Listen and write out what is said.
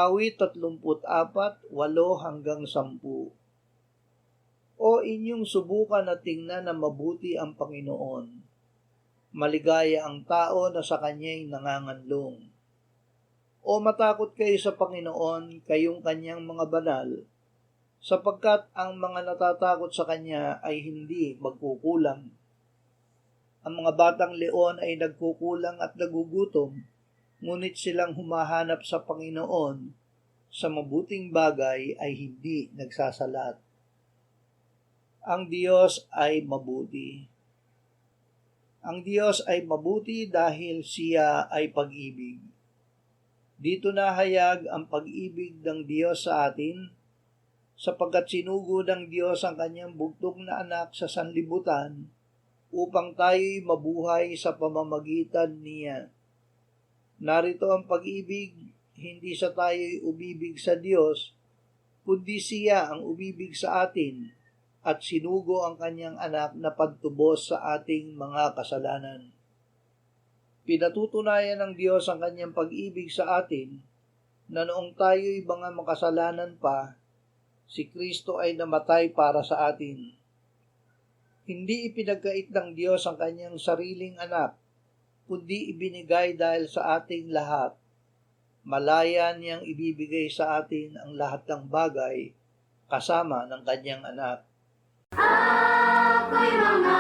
Awit 34:8-10. O inyong subukan at tingnan na mabuti ang Panginoon. Maligaya ang tao na sa Kanya'y nanganganlong. O matakot kayo sa Panginoon, kayong Kanyang mga banal, sapagkat ang mga natatakot sa Kanya ay hindi magkukulang. Ang mga batang leon ay nagkukulang at nagugutom, ngunit silang humahanap sa Panginoon sa mabuting bagay ay hindi nagsasalat. Ang Diyos ay mabuti. Ang Diyos ay mabuti dahil Siya ay pag-ibig. Dito nahayag ang pag-ibig ng Diyos sa atin, sapagkat sinugo ng Diyos ang Kanyang bugtong na anak sa sanlibutan upang tayo'y mabuhay sa pamamagitan niya. Narito ang pag-ibig, hindi sa tayo'y umibig sa Diyos, kundi Siya ang umibig sa atin at sinugo ang Kanyang anak na pagtubos sa ating mga kasalanan. Pinatutunayan ng Diyos ang Kanyang pag-ibig sa atin na noong tayo'y mga makasalanan pa, si Kristo ay namatay para sa atin. Hindi ipinagkait ng Diyos ang Kanyang sariling anak, kundi ibinigay dahil sa ating lahat. Malaya niyang ibibigay sa atin ang lahat ng bagay kasama ng Kanyang anak. Ako'y mga